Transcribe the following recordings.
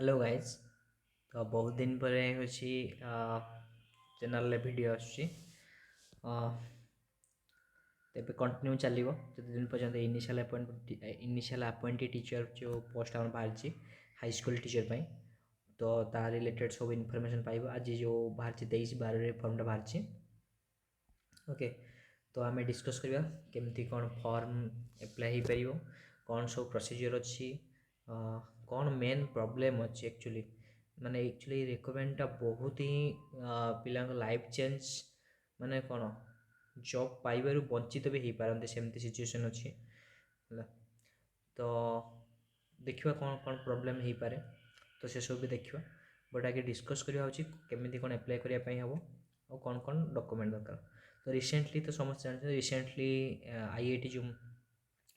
Hello guys. तो बहुत दिन पर होची चैनल वीडियो आସୁଛି तेरे कंटिन्यू चलो जो दिन पर्यंत इनिशियल अपॉइंटेड टीचर जो पोस्ट आम बाहरी हाई स्कूल टीचर पाई तो ता रिलेटेड सब इनफॉरमेशन पाइब। आज जो बाहरी 23/12 फॉर्मटा बाहरी ओके। तो आम डिस्कस करवा केमती कौन फॉर्म एप्लाई हो पार कौन सब प्रोसीजर अच्छी कौन मेन प्रॉब्लम अच्छी एक्चुअली माने एक्चुअली रिक्वायरमेंटा बहुत ही पिला लाइफ चेंज माने कौन जॉब पाइबार वंचित भी हो पारती सेमती सिचुएशन अच्छी है। तो देखिए कौन कौन प्रोब्लेम हो पारे तो से सब भी देखिए बट आगे डिस्कस करवा केमी कौन एप्लाई करने हम और कौन कौन डॉक्यूमेंट दरकार। तो रिसेंटली तो समस्त जानते रिसेंटली आईआईटी जो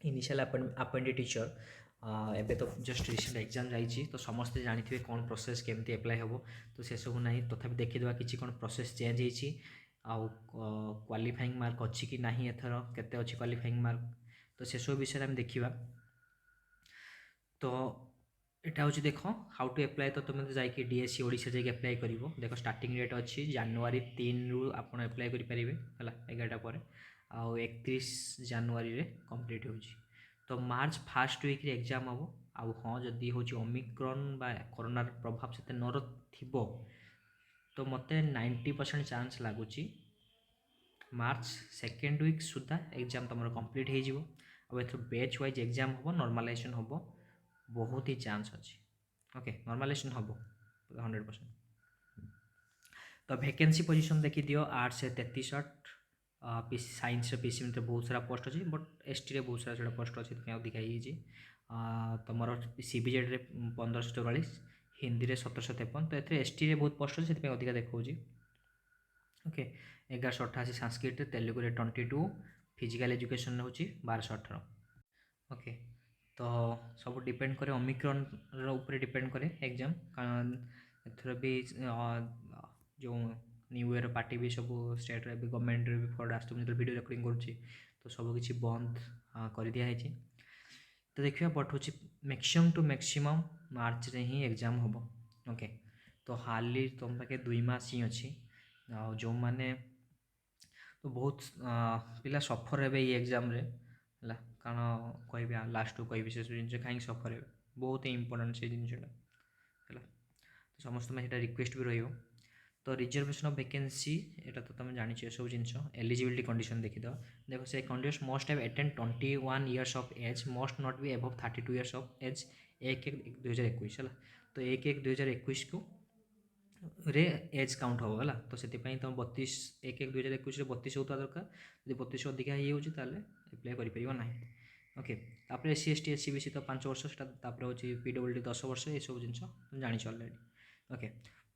इनिशियल अपॉइंटेड टीचर एबे तो जस्ट रिसेंट एग्जाम जाइए तो समस्ते जानी कौन प्रोसेस केमती एप्लाई हम तो से सब ना तथा देखीदे कि कौन प्रोसेस चेंज होती आउ क्वालिफाइंग मार्क अच्छी कि नहीं एथर केते अच्छी क्वालिफाइंग मार्क तो से सब विषय आम देखा। तो यहाँ हूँ देख हाउ टू एप्लाई तो तुम जाकि डीएससी ओडिशा जाकि एप्लाई कर देख स्टार्टिंग डेट अच्छी जनवरी 3 रु आप एप्लाई करेंगे है 11टा पर आउ 31 जनवरी कंप्लीट हो। तो मार्च फास्ट वीक एग्जाम हम आउ हाँ जदि हूँ ओमिक्रॉन बा कोरोनार प्रभाव से नर थी तो मत 90% चांस लगुच मार्च सेकेंड वीक सुधा एग्जाम तुम कंप्लीट हो बैच वाइज एग्जाम हम नॉर्मलाइजेशन हम बहुत ही चांस अच्छी ओके नॉर्मलाइजेशन हम 100%। तो वैकेंसी पोजीशन देखी दियो आर्ट्स 33 साइंस पीसी में बहुत सारा पोस्ट अच्छी बट एसटी रे बहुत सारा पोस्ट अच्छी अधिका तुम सीबीजेड रे 1544 हिंदी रे 1753 तो ये एसटी रे बहुत पोस्ट अच्छी से अधिका देखा ओके। 1188 संस्कृत तेलुगु रे 22 फिजिकल एजुकेशन हूँ 1218 ओके। तो सब डिपेंड करे ओमिक्रॉन ऊपर डिपेंड करे एग्जाम कारण एथर भी जो न्यू ईयर पार्टी भी सब स्टेट रे भी गवर्नमेंट रे भी फॉर आस्ट वीडियो रिकॉर्डिंग करुच्ची तो सब किसी बंद कर दिया है। तो देखिए बट हूँ मैक्सिमम टू मैक्सिमम मार्च रे ही एग्जाम हम ओके। तो हाली तुम पाखे 2 मास ही अच्छी जो मैंने तो बहुत पिला सफर हे ये एग्जाम रे है कारण कह लास्ट कह से जिन कहीं सफर हे बहुत ही इंपोर्टेंट से जिनटा है तो समस्त में रिक्वेस्ट भी रही। तो रिजर्वेशन ऑफ वैकेंसी एटा तो तुम जानी सब जिन एलिजिबिलिटी कंडीशन देखीद देखो से condition must have attend 21 years of age must not be above 32 years of age 1/1/2021 है। तो 1/1/2021 को रे एज काउंट हम है तो से तुम 32/1/2021 32 होता दरकार जब 32 अधिका हो एप्लाई करना ओके। तापर S C S T S C B C तो 5 वर्ष से हूँ पीडब्ल्यूडी 10 वर्ष ये सब जिन जानी अलरेडी ओके।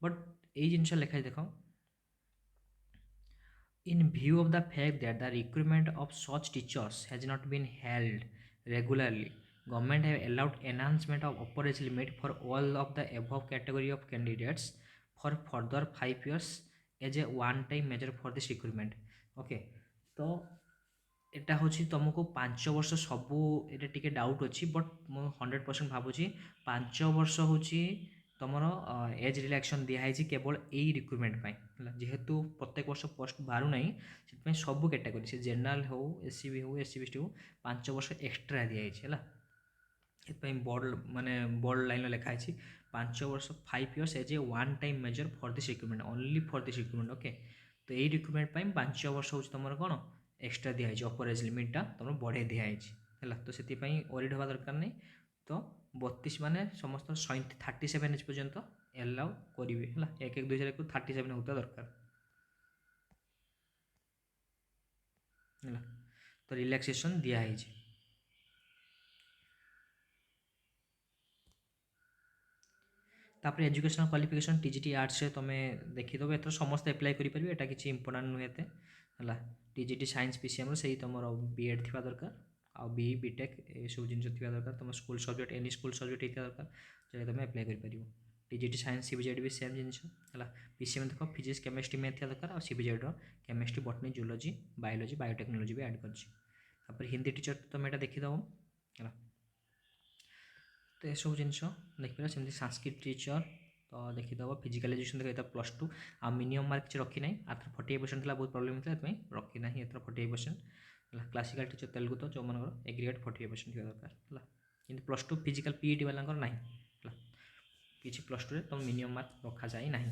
बट ये जिन लिखाई देख in view of the fact that the recruitment of such teachers has not been held regularly government have allowed enhancement of upper age limit for all of the above category of candidates for further 5 years as a one time measure for this recruitment okay। तो एटा हूँ तुमको 5 वर्ष सबू ये टे doubt अच्छी but मु 100% भावुँ 5 वर्ष हूँ तुम एज रिलैक्शन दिखाई केवल यही रिक्रुटमेंट है जेहेतु प्रत्येक वर्ष पोस्ट बाहर ना से सब कैटेगरी से जेनराल हो एससी भी हो एससी बीसी हो 5 वर्ष एक्सट्रा दिखाई है बोर्ड माने बोर्ड लाइन लिखाई 5 वर्ष 5 years as a one time measure for this recruitment only for this recruitment okay. तो यही रिक्रुटमेंट 5 वर्ष हूँ तुम कौन एक्सट्रा दिखाई अपर एज लिमिटा तुम बढ़े दिखाई है तो से वरीड हवा दरकार नहीं। तो 32 माने समस्त 37 एज पर्यंत एलाउ करेंगे है 1/1/2021 37 होता दरकार है। तो रिलैक्सेशन दिखाई तापर एजुकेशनल क्वालिफिकेशन टीजीटी आर्ट्स से तुम देखीदेव एथर समस्त एप्लाई करेंगे यहाँ किसी इंपोर्टाट नुहे है। टीजीटी साइंस पीसीएम से तुम बीएड थी दरकार आ बी बीटेक ये सब जिन थी दरकार तुम school subject any school subject होता दरकार जो तुम एप्लाई कर टीजीटी साइंस सीबीजेड भी सेम जिन है। पीसीएम देख फिजिक्स केमिस्ट्री मैथ दरकार और CBZ chemistry botany zoology biology biotechnology भी ऐड कर हिंदी टीचर तुम यहाँ देखीदेव है। तो एसବୁ जिनस देखिए सेमती संस्कृत टीचर तो देखीदेव फिजिकल एजुकेशन देखिए +2 आ मिनिमम मार्क किसी रखी ना आर 48% था बहुत प्रोब्लेम होता है रखी ना एथर 48% क्लासिकल टीचर तेलुगु तो जो मन एग्रीगेट 48% थी दरकार है कि +2 फिजिकल पीईटी वाला ना किसी +2 तुम मिनिमम मार्क रखा जाए ना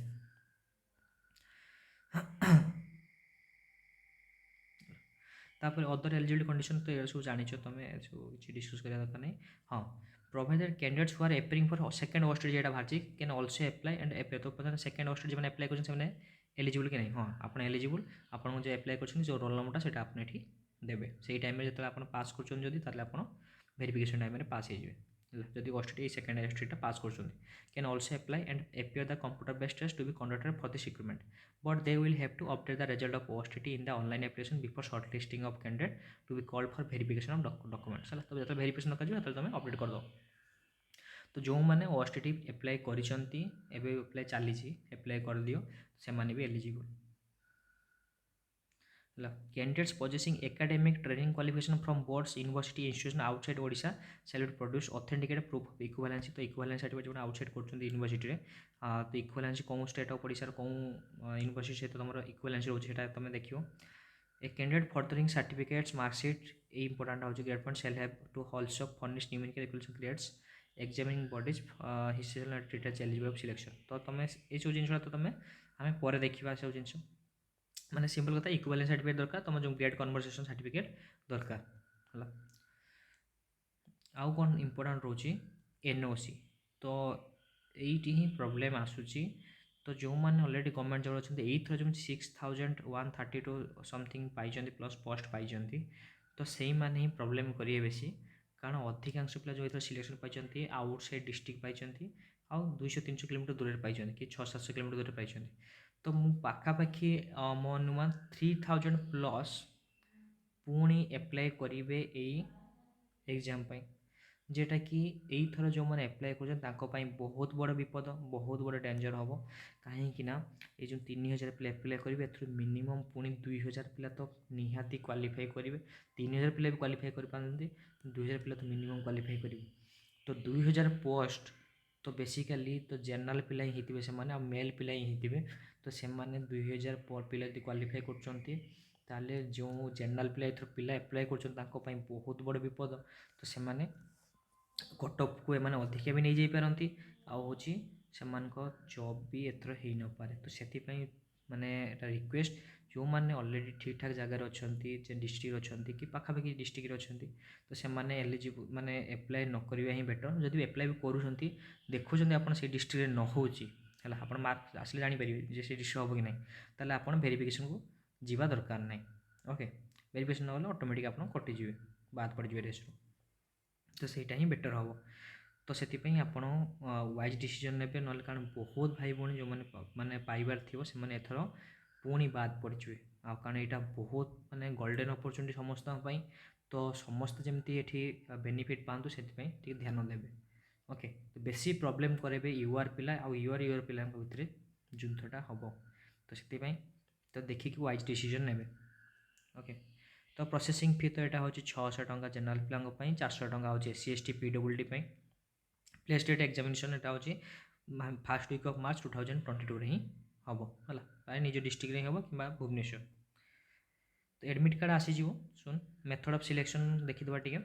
तापर अदर एलिजिबिलिटी कंडीशन तो ये सब जान तुम किसी डिस्कस करा दरकार नहीं हाँ provided candidates who are applying for second ऑस्ट्रेज जेटा बाहर can also apply and apply तो पता सेकंड ऑस्ट्रेज जो एप्लाई कर एलिजिबल कि नहीं हाँ आप एलिजिबल आपको जो एप्लाई कर जो रोल नंबरटा से आपने ये देवे से टाइम जो आप पास कर वेरिफिकेशन टाइम पास हो जदि ऑस्ट्रेज सेकंड ऑस्ट्रेजटा पास कर can also apply and appear the computer based test to be conducted for this recruitment but they will have to update the result of OSTT in the online application before shortlisting of candidate to be called for verification of documents है तो जो verification कर तुम update कर दो तो जो मैंने OSTT एप्लाई करिसेंती एबे एप्लाई चली एप्लाई कर दियो से माने भी eligible candidates possessing academic training qualification from boards university institution outside Odisha shall produce authenticated proof of equivalency तो equivalency सर्टिफिकेट जो आउटसाइड कर यूनिवर्सिटी तो इक्वालेंसी कौन स्टेट ऑफ ओडिशा कौन यूनिवर्सिटी सहित तुम इक्वालेंसी रोचे तुम देखियो a candidate furthering certificates marksheet ये इंपोर्टाट हो grade point scale have to also furnish numerical equation creates examining bodies history treated eligible of selection तो तुम ये सब जिन तो तुम आम पर देखा सब जिन माने सिंपल कथा इक्विवेलेंस सर्टिफिकेट दरकार तुम जो ग्रेड कन्वर्सेशन सर्टिफिकेट दरकार है आउ कौन इंपोर्टाट रोची एनओसी तो यही ही प्रोब्लेम आसूची तो जो मैंने अलरेडी गवर्नमेंट जॉब अच्छा एथर जो 6132 समथिंग पाई प्लस पोस्ट पाई तो से मैंने ही प्रोब्लेम करेंगे बेसी कारण अधिकांश पिला जो एथर सिलेक्शन पाई आउटसाइड डिस्ट्रिक्ट पाई आउ 200-300 किलोमीटर दूर पाई कि 600-700 किलोमीटर दूर पाई तो मु पाखापाखि मो अनुमान 3000 प्लस पुणी एप्लाई करेंगे यही एग्जाम जेटा कि यही थर जो मैंने एप्लाई कर बहुत बड़ विपद बहुत बड़ डेंजर हम कहीं ये जो 3000 पिला एप्लाई करेंगे ए मिनिमम पुणी 2000 पिला तो निहाती क्वालिफाई करेंगे 3000 पिला भी क्वालिफाई कर 2000 पिला तो मिनिमम क्वालिफाई करेंगे तो 2000 पोस्ट तो बेसिकाली तो जनरल पिला ही होते से मेल पिला ही होते तो से 2000 पिला यदि क्वालिफाई कर जो जनरल पिला एथर पिला एप्लाई कर बहुत बड़ विपद तो से कटअप को एमाने अधिका भी नहीं जाई पारंती आउ होची सेमानक जॉब भी एथर हो न पारे तो से माने रिक्वेस्ट जो मैंने ऑलरेडी ठीक ठाक जगार अच्छा डिस्ट्रिक्ट अच्छा कि पाखापाखि डिस्ट्रिक्ट अच्छा तो से एलिजिबल माने एप्लाई न करिया ही बेटर जदि एप्लाई भी करूँ देखुं आप डिस्ट्रिक्ट न होची आप मार्क आसले जापर जे से डिस्ट्रिक्ट हम कि नहीं ताले आप वेरिफिकेशन को जीवा दरकार नहीं ओके वेरिफिकेशन न गले ऑटोमेटिक आप कटिजे बाद पड़े रेस्ट तो सहीटा ही बेटर हम तो से आपण वाइज डिसीजन ने ना कारण बहुत भाई भाई जो मैंने पाइबार थी से एथर पुणी बाद पड़े आ कारण यहाँ बहुत माने गोल्डन अपॉर्चुनिटी समस्त तो समस्त जमी ये बेनिफिट पातु से ध्यान देवे ओके तो बेसी प्रॉब्लम करेंगे यूआर पिला आ यूआर पिला भितर युद्धटा हम तो से तो देखिए वाइज डिसीजन ने ओके तो प्रोसेसिंग फी तो यहाँ हूँ 600 टंका जनरल पिला 400 टंका हूँ SC/ST PWD place date examination यहाँ हूँ फर्स्ट वीक ऑफ मार्च 2022 ही हम है निज डिस्ट्रिक्ट हम कि भुवनेश्वर तो एडमिट कार्ड आसीज सुन मेथड ऑफ सिलेक्शन देखीदे टे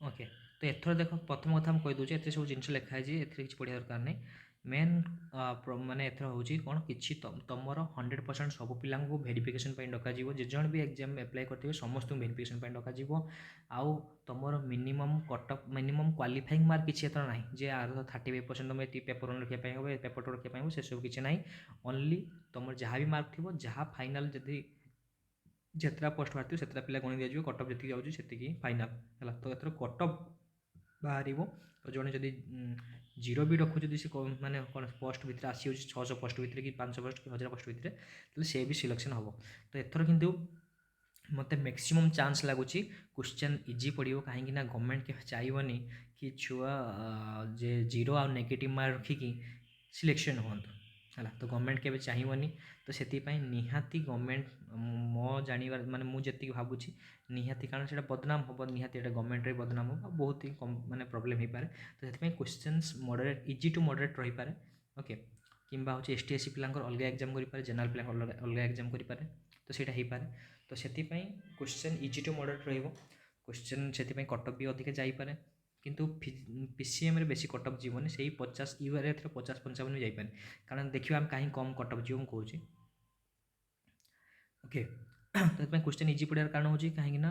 ओके तो एथर देख प्रथम कथा मुझे कहीदे ये सब जिन लिखाई ए पढ़ा दरकार नहीं मेन माने एथर हूँ कौन कि तुम 100% सब पिला वेरिफिकेशन डक जन भी एग्जाम एप्लाई करते समस्त वेरिफिकेशन डक आउ तुम minimum cut up minimum qualifying mark किसी एथर ना जे आर 35% तुम ये पेपर 1 रखा पेपर 2 रखा से सब किसी ना ओनली तुम जहाँ भी मार्क थी जहाँ फाइनाल जदि जितना पोस्ट बाहर से पिला गणी दिज्व कटअप जी जाऊँगी फाइनाल है तो ये कटअप बाहर तो जड़े जदि जीरो भी रखुच्छे से माने कौन पोस्ट भितर आसी 600 पोस्ट भितर कि 500 पोस्ट कि 1000 पोस्ट भितर तो से भी सिलेक्शन हम तो एथर किंतु मत मैक्सिमम चांस लगुच क्वेश्चन इजी पड़ो कहीं गवर्नमेंट के चाहिए कि छुआ जे जीरो आ नेगेटिव मार्क रखिकी सिलेक्शन हूँ है तो गवर्नमेंट केबे चाहिए तो से निहाती गवर्नमेंट मो जानवर माने मुझे भावुँ निहाती कारण से बदनाम हम निहाती गवर्नमेंट बदनाम हम बहुत ही कम माने प्रोब्लेम हो पाए तो से questions moderate easy to moderate रही पारे ओके किंबा हूँ एस टी एस सी पिला अलग एग्जाम करें जनरल पिला अलग एग्जाम करें तो ସେଇଟା ହେଇପାରେ तो से क्वेश्चन इजी टू मॉडरेट रहिबो क्वेश्चन से कटअफ भी अधिक जापे किंतु पीसीएम रे बेसी कटअफ जीवन से 50 यूआर 50-55 भी जापे कारण देखिए आम कहीं कम कटअफ जीव मुझे ओके तो क्वेश्चन इजी पड़ार कारण हो कहीं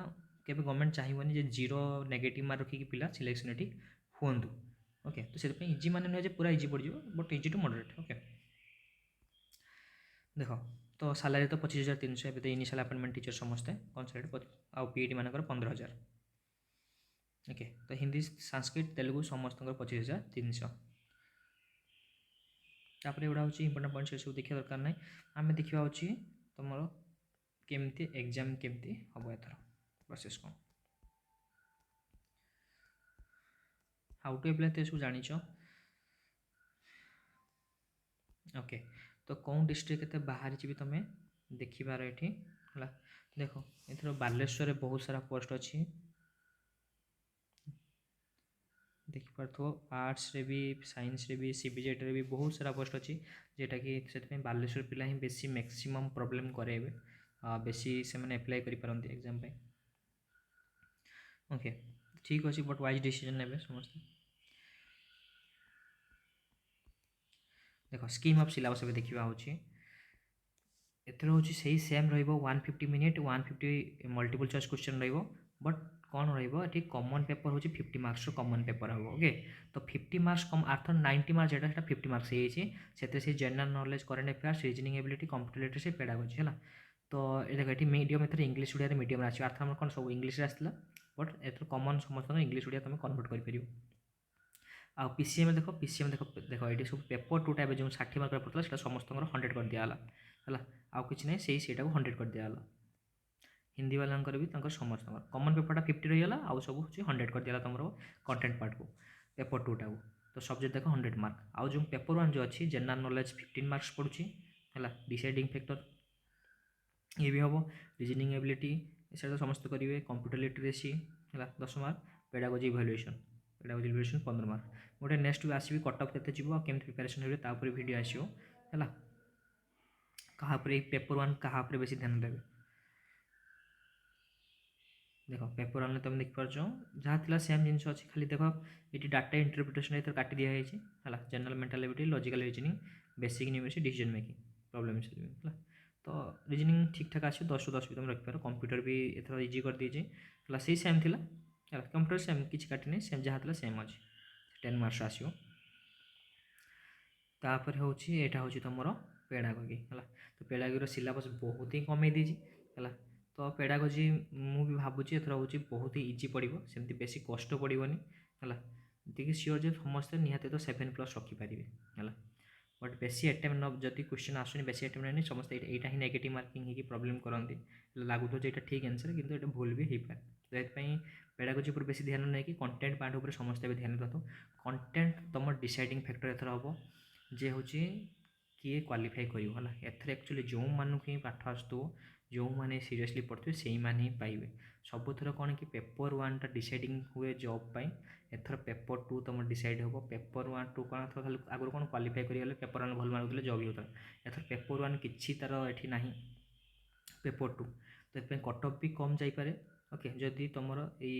केवल गवर्नमेंट चाहिए जे जीरो नेगेटिव मार्क रखिकी पिला सिलेक्शन ये हूँ ओके तो से इजी मान नुहे पूरा इजी पड़ जाए but easy to moderate okay देख तो सालारी तो 25,300 एवं इनिशियल अपॉइंटमेंट टीचर समस्ते कनसल्ट आउ पीईटी मानकर 15,000 ओके तो हिंदी संस्कृत तेलुगु समस्त 25,300 तापर एगुड़ा हूँ इंपोर्टेंट पॉइंट से सब देखा दरकार ना आम देखा हूँ तुम केमती एग्जाम केमती हम एथर प्रोसेस कौन हाउ टू एप्लाई तो सब जान ओके तो कौन डिस्ट्रिक्ट के बाहर भी तुम देखिबार ये देख एथर बालेश्वर बहुत सारा पोस्ट अच्छी देखिपो आर्ट्स रे भी साइंस रे भी सीबीजेट रे भी बहुत सारा पोस्ट अच्छी जेटा कि से बालेश्वर पिला ही बेसी मैक्सिमम प्रॉब्लम करे बेसी से मैंने अप्लाई करें एग्जाम पे ओके ठीक अच्छे बट वाइज डिसीजन ने समस्त देख स्कीम ऑफ सिलेबस भी देखा हूँ एथर हूँ से सेम र150 minute 150 multiple choice question but कौन रही कॉमन पेपर हूँ 50 मार्क्स कॉमन पेपर हम ओके तो 50 मार्क्स कम आर्थर 90 मार्क्स जेटा 50 मार्क्स से general knowledge current affairs reasoning ability computer literacy pedagogy है तो ये मीडियम एथर इंग्लिश मीडियम मीडियम आस आर्थर कौन सब इंग्लिश आसला बट एथर कॉमन समस्त इंग्लिश मीडिया तुम कन्वर्ट कर आ पीसीएम देख देख ये सब पेपर टूटा जो 60 मार्क पड़ता है समस्त 100 कर दिगला है आउ कि नहीं से 100 कर दिगला हिंदी वाला भी समस्त कॉमन पेपर 50 रहीगला आउ सब हूँ 100 कर दिगला तुम कंटेंट पार्ट को पेपर टूटा को तो सब्जेक्ट देख 100 मार्क आउ जो पेपर 1 जो अच्छी जनरल नॉलेज 15 मार्क्स पड़ुची है डिसाइडिंग फैक्टर ये भी हम रीजनिंग एबिलिटी से समस्त करेंगे कंप्यूटर लिटरेसी है 10 मार्क पेडागोजी इभालुएसन 15 मार्क गोटे नेक्स्ट भी आसवि कटअफ के केमती प्रिपेरेसन हुए तापर वीडियो आसो है क्या पेपर 1 क्या बेसी ध्यान देवे देख पेपर 1 तुम देखिपार जहाँ थी सेम जिन अच्छी खाली देख ये डाटा इंटरप्रिटेशन ये काटी दिखाई है general mental ability logical reasoning basic numerics decision making problem solving है तो रीजनिंग ठीक ठाक आस 10 10 भी तुम रखिपार कंप्यूटर भी एथर इजी कर दीजिए है से सेम थी कंप्यूटर सेम किसी काटिनी सेम जहाँ थी सेम अच्छे 10 मार्क्स आसो तापर हूँ यहाँ हूँ तुम पेडागोजी है तो पेडागोजी सिलेबस बहुत ही कमे दीजिए है तो पेडागोजी मुझे भावुँ एथर हूँ बहुत ही इजी पड़ो सेमती बेसी कष्ट पड़ोनी है देखिए सियोर जो समस्ते निहाती तो 7+ रखिपारे है बट बेसी अटेम्प्ट न जब क्वेश्चन आसुनी बेसी अटेम्प्ट नहीं समस्ते यहाँ ही नेगेटिव मार्किंग होगी प्रॉब्लम करती लगुच ये ठीक आंसर किंतु ये भूल भी हो पाए तो ये पेडागोजी पर बेसी ध्यान नहीं कि कंटेंट पार्ट उपर समस्ते ध्यान दिखाँ कंटेंट तुम डिसाइडिंग फैक्टर एथर हम जे हूँ किए क्वालिफाई कर एथर एक्चुअली जो मानू ही पाठ आसो जो मैंने सीरियसली पढ़ते से मैंने ही पाइबे सबुथर कौन कि पेपर 1 टा डिसाइडिंग हुए जॉब पाई एथर पेपर 2 तुम डिसाइड हो पेपर 1 2 कौन खाली आगुरी कौन क्वालिफाई करेंगे पेपर 1 भल मार्क जॉब ही होता है एथर पेपर 1 कि तार ये ना पेपर 2 तो ये कटअफ भी कम जापे ओके जदि तुम ये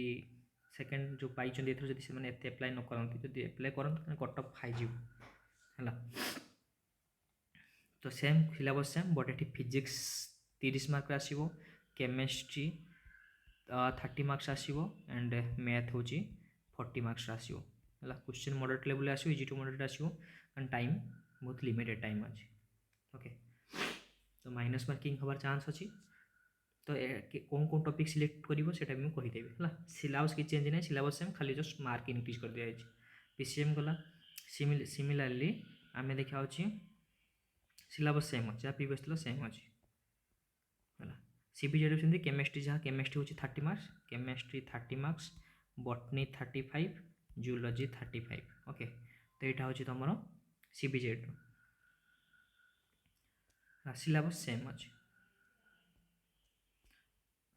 सेकेंड जो पाई एथर जब से एत एप्लाय न करती जब एप्लाय करते कटअफ हाई है तो सेम सिलेबस सेम बट ये फिजिक्स 30 मार्क आसो केमिस्ट्री 30 मार्क्स आसो एंड मैथ हूँ 40 मार्क्स आसो है क्वेश्चन मॉडरेट लेवल आसो इजी टू मॉडरेट आसो एंड टाइम बहुत लिमिटेड टाइम अच्छे ओके तो माइनस मार्किंग हबार चांस अच्छी तो कौन कौन टॉपिक सिलेक्ट कर मुझे कहीदेवी है सिलेबस की चेंज नहीं सिलेबस सेम खाली जस्ट मार्क इनक्रीज कर दिया पीसीएम गला सिमिलारली आम देखा सिलेबस सेम अच्छे जहाँ प्रीवियस थी सेम अच्छे है सीबीजेड सेमती केमिस्ट्री जहाँ केमिस्ट्री हूँ 30 marks chemistry 30 marks botany 35 zoology 35 okay तो यहाँ हूँ तुम सीबीजेड सिलेबस सेम अच्छे।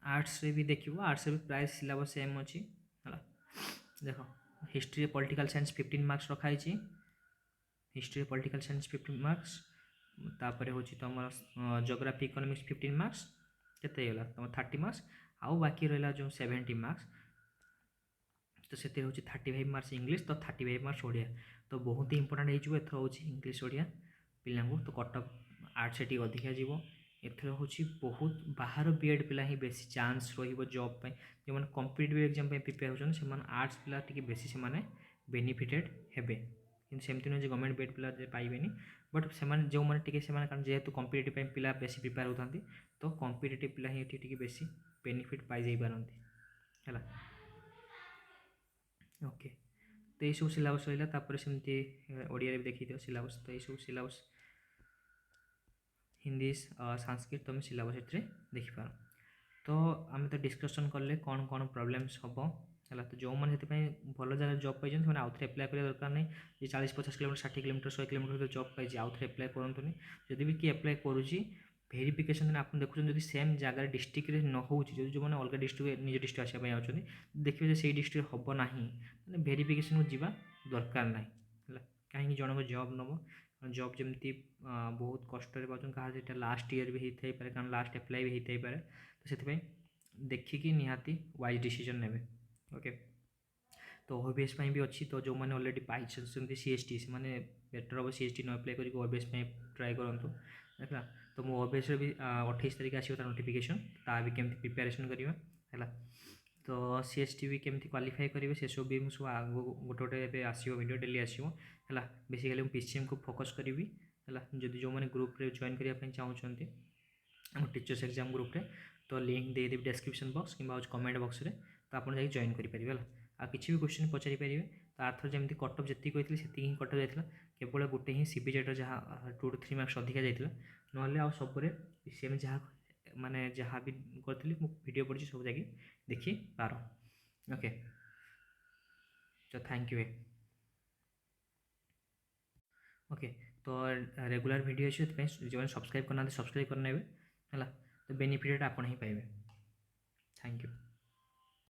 आर्ट्स रे भी देखिए, आर्ट्स भी प्राय सिलेबस सेम अच्छी है। देख हिस्ट्री पॉलिटिकल साइंस 15 मार्क्स रखाई। हिस्ट्री पॉलिटिकल साइंस 15 मार्क्स, तापर हूँ तुम जोग्राफी इकोनॉमिक्स 15 मार्क्स के तुम 30 मार्क्स। आउ बाकी रहा जो 70 मार्क्स, तो से हूँ 35 मार्क्स इंग्लीश, तो 35 मार्क्स ओडिया। तो बहुत ही इंपोर्टाट हो इंग्लीश ओडिया पिला तो कटअप आर्ट्स से अधिका जीव। एथर हूँ बहुत बाहर बीएड पिला ही बेसी चांस रॉब जो मैंने कॉम्पिटिटिव एग्जाम प्रिपेयर होती आर्ट्स पिला टी बेसी से बेनिफिटेड हेबे। कि सेमती नुहे गवर्नमेंट बीएड पिला पाइबेनी, बट से जो मैंने कारण जेहेतु कॉम्पिटिटिव पिला बेसी प्रिपेयर होती, तो कॉम्पिटिटिव पिला ही ये बेसी बेनिफिट पाई पारती है। ओके, तो यही सब सिलेबस रहा। सेमती ओडिया भी देखी सिलेबस, तो यही सब सिलेबस हिंदी संस्कृत तुम सिलेबस ये देखिपार। तो आम तो डिस्कसन कले कौन कौन प्रॉब्लम्स हम है। तो जो मैंने भल जगह जॉब पाई आउ थे एप्लाय करने दरकार नहीं। ये 40-50 किलोमीटर 60 किलोमीटर 100 किलोमीटर जॉब पाई आउ थे एप्लाय करूँ। जदि भी किए एप्लाय करुँची भेरिफिकेशन आप देखुं जब सेम जगह डिस्ट्रिक्ट न हो जो मैंने अलग डिस्ट्रिक्ट निज डिस्ट्रिक्ट आसापी आते देखिए से डिस्ट्रिक्ट हम ना मैंने भेरिफिकेशन को जावा दरकार ना है। कहीं जनक जॉब नब जॉब जमी बहुत कष्ट क्या लास्ट ईयर भी होता है कारण लास्ट एप्लाय भी होता है, तो से देखिकी निहाती वाइज डिसीजन ने। ओके, तो ओबीएस भी अच्छी। तो जो मैंने अलरेडी पाई सीएसटी से मैंने बेटर हम सीएसटी न अप्लाई कर ओबीएस ट्राए करूँ है। तो मो ओबीएस भी 28 तारीख आसो तार नोटिफिकेशन ता भी केमती प्रिपेरेसन करवा है। तो सीएसटी भी केमती क्वालिफाई करेंगे से सब भी मुझे आगे गोटे गोटे आसो वीडियो डेली आसो है। बेसिकली मुझे पीसीएम को फोकस करी है। जदि जो मैंने ग्रुप रे जॉइन करने चाहते टीचर्स एग्जाम ग्रुप रे, तो लिंक देदेवी डिस्क्रिप्शन बॉक्स कि कमेंट बॉक्स रे, तो आप जॉइन करेंगे। आ किसी भी क्वेश्चन पचारि पारे। तो आर्थर जमी कटअप जी कहती से ही कटअप जाता केवल गोटे ही सीबीजेट जहाँ 2 to 3 मार्क्स अधिका जाता ना आ सब पीसीएम जहाँ माने जहाँ भी करी वीडियो पड़ी सब जगह देखी पार। ओके, तो थैंक यू। ओके, तो रेगुलर वीडियो अच्छे जो सब्सक्राइब करना सब्सक्राइब करने है। तो बेनिफिट आप ही पाइबे। Thank you.